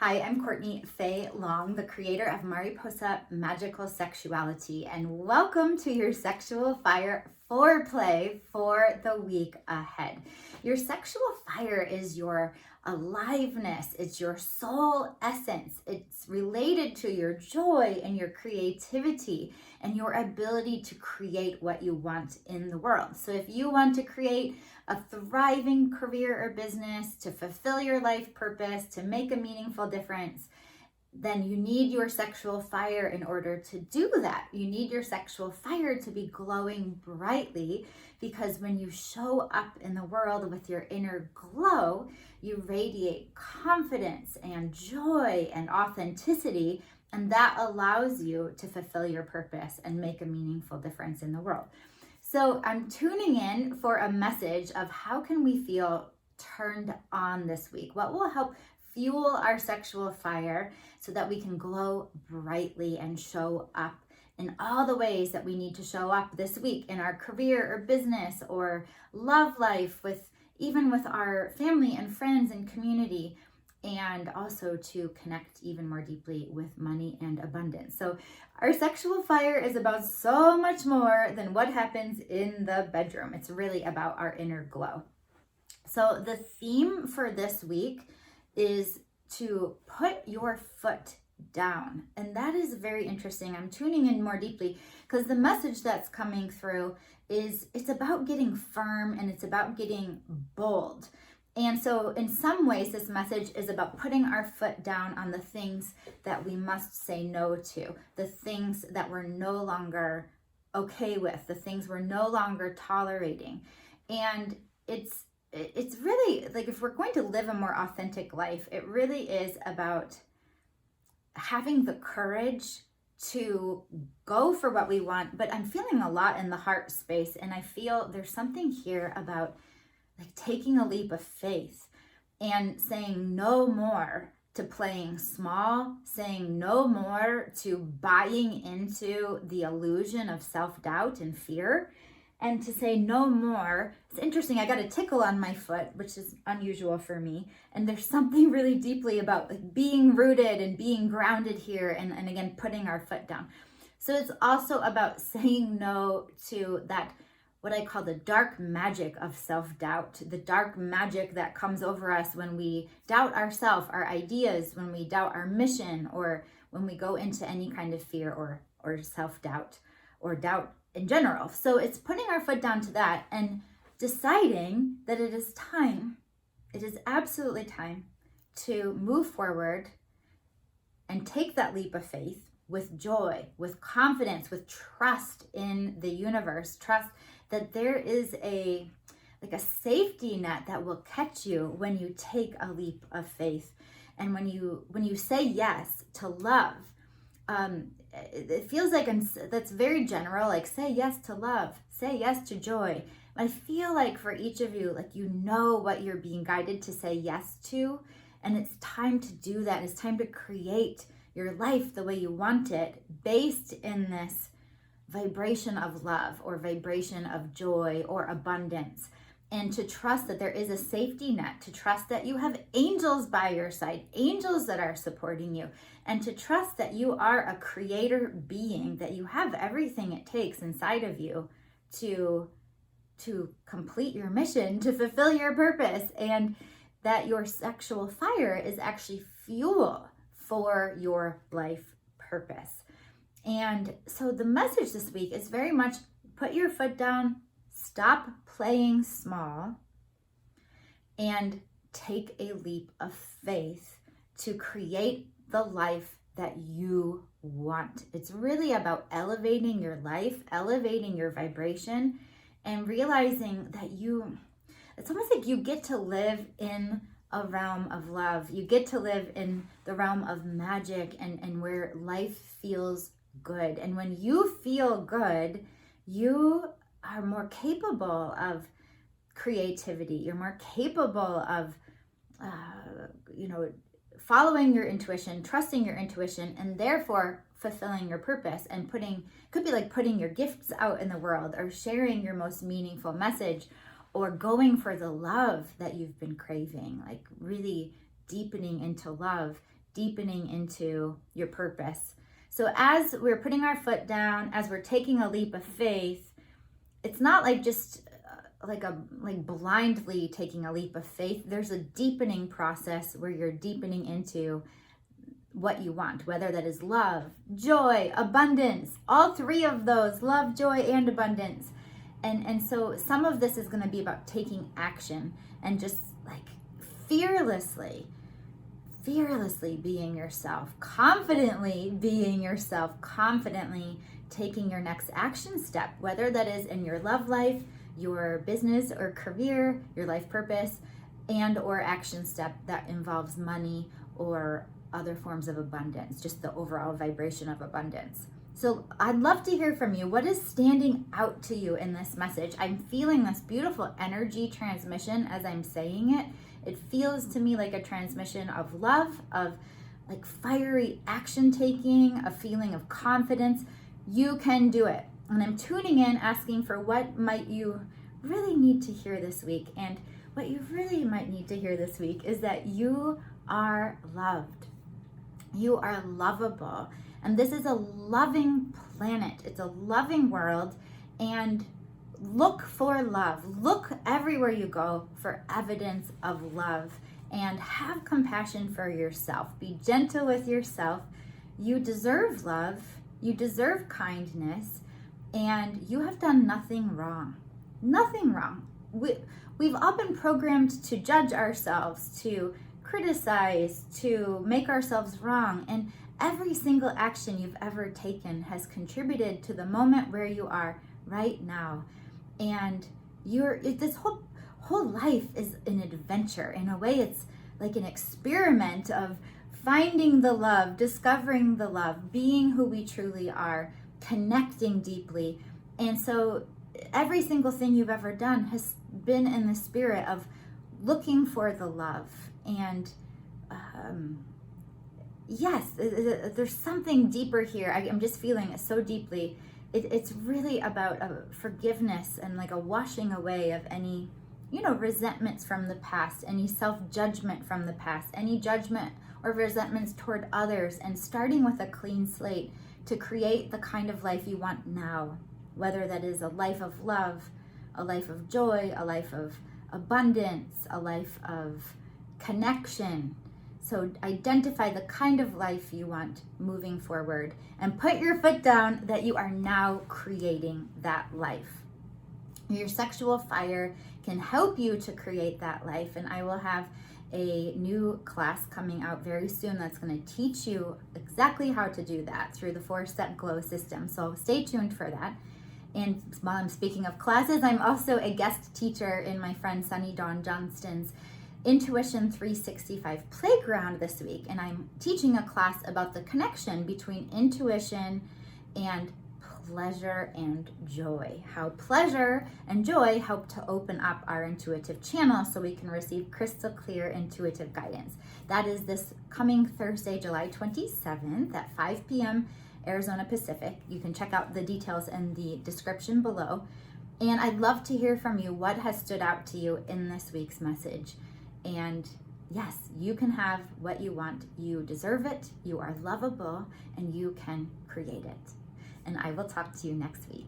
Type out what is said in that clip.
Hi, I'm Courtney Faye Long, the creator of Mariposa Magical Sexuality, and welcome to your Sexual Fire Foreplay for the week ahead. Your sexual fire is your aliveness, it's your soul essence, it's related to your joy and your creativity and your ability to create what you want in the world. So if you want to create a thriving career or business, to fulfill your life purpose, to make a meaningful difference, then you need your sexual fire in order to do that. You need your sexual fire to be glowing brightly, because when you show up in the world with your inner glow, you radiate confidence and joy and authenticity, and that allows you to fulfill your purpose and make a meaningful difference in the world. So I'm tuning in for a message of how can we feel turned on this week? What will help fuel our sexual fire so that we can glow brightly and show up in all the ways that we need to show up this week in our career or business or love life, even with our family and friends and community, and also to connect even more deeply with money and abundance. So our sexual fire is about so much more than what happens in the bedroom. It's really about our inner glow. So the theme for this week is to put your foot down. And that is very interesting. I'm tuning in more deeply because the message that's coming through it's about getting firm and it's about getting bold. And so in some ways, this message is about putting our foot down on the things that we must say no to, the things that we're no longer okay with, the things we're no longer tolerating. And it's really like, if we're going to live a more authentic life, it really is about having the courage to go for what we want. But I'm feeling a lot in the heart space, and I feel there's something here about like taking a leap of faith and saying no more to playing small, saying no more to buying into the illusion of self-doubt and fear, and to say no more. It's interesting, I got a tickle on my foot, which is unusual for me, and there's something really deeply about like being rooted and being grounded here, and again, putting our foot down. So it's also about saying no to that, what I call the dark magic of self-doubt, the dark magic that comes over us when we doubt ourselves, our ideas, when we doubt our mission, or when we go into any kind of fear or self-doubt or doubt in general. So it's putting our foot down to that and deciding that it is absolutely time to move forward and take that leap of faith with joy, with confidence, with trust in the universe, trust that there is a safety net that will catch you when you take a leap of faith. And when you say yes to love, it feels like that's very general, like say yes to love, say yes to joy. I feel like for each of you, like you know what you're being guided to say yes to, and it's time to do that. It's time to create your life the way you want it, based in this vibration of love or vibration of joy or abundance, and to trust that there is a safety net, to trust that you have angels by your side, angels that are supporting you, and to trust that you are a creator being, that you have everything it takes inside of you to complete your mission, to fulfill your purpose, and that your sexual fire is actually fuel for your life purpose. And so the message this week is very much put your foot down, stop playing small, and take a leap of faith to create the life that you want. It's really about elevating your life, elevating your vibration, and realizing that it's almost like you get to live in a realm of love. You get to live in the realm of magic and where life feels good. And when you feel good, you are more capable of creativity. You're more capable of, following your intuition, trusting your intuition, and therefore fulfilling your purpose and could be like putting your gifts out in the world, or sharing your most meaningful message, or going for the love that you've been craving, like really deepening into love deepening into your purpose. So as we're putting our foot down, as we're taking a leap of faith, it's not like just like blindly taking a leap of faith. There's a deepening process where you're deepening into what you want, whether that is love, joy, abundance, all three of those, love, joy, and abundance. And so some of this is going to be about taking action and just like fearlessly being yourself, confidently being yourself, confidently taking your next action step, whether that is in your love life, your business or career, your life purpose, and or action step that involves money or other forms of abundance, just the overall vibration of abundance. So I'd love to hear from you. What is standing out to you in this message? I'm feeling this beautiful energy transmission as I'm saying it. It feels to me like a transmission of love, of like fiery action taking, a feeling of confidence. You can do it. And I'm tuning in, asking for what might you really need to hear this week. And what you really might need to hear this week is that you are loved. You are lovable. And this is a loving planet. It's a loving world. And look for love. Look everywhere you go for evidence of love. And have compassion for yourself. Be gentle with yourself. You deserve love. You deserve kindness. And you have done nothing wrong. Nothing wrong. We've all been programmed to judge ourselves, to criticize, to make ourselves wrong. And every single action you've ever taken has contributed to the moment where you are right now. And this whole life is an adventure. In a way, it's like an experiment of finding the love, discovering the love, being who we truly are, connecting deeply. And so every single thing you've ever done has been in the spirit of looking for the love. And yes, there's something deeper here. I'm just feeling it so deeply. It's really about forgiveness and like a washing away of any, resentments from the past, any self-judgment from the past, any judgment or resentments toward others, and starting with a clean slate to create the kind of life you want now, whether that is a life of love, a life of joy, a life of abundance, a life of connection. So identify the kind of life you want moving forward and put your foot down that you are now creating that life. Your sexual fire can help you to create that life, and I will have a new class coming out very soon that's going to teach you exactly how to do that through the 4-step glow system. So stay tuned for that. And while I'm speaking of classes, I'm also a guest teacher in my friend Sunny Dawn Johnston's Intuition 365 Playground this week. And I'm teaching a class about the connection between intuition and pleasure and joy. How pleasure and joy help to open up our intuitive channel so we can receive crystal clear intuitive guidance. That is this coming Thursday, July 27th at 5 p.m. Arizona Pacific. You can check out the details in the description below. And I'd love to hear from you what has stood out to you in this week's message. And yes, you can have what you want. You deserve it. You are lovable, and you can create it. And I will talk to you next week.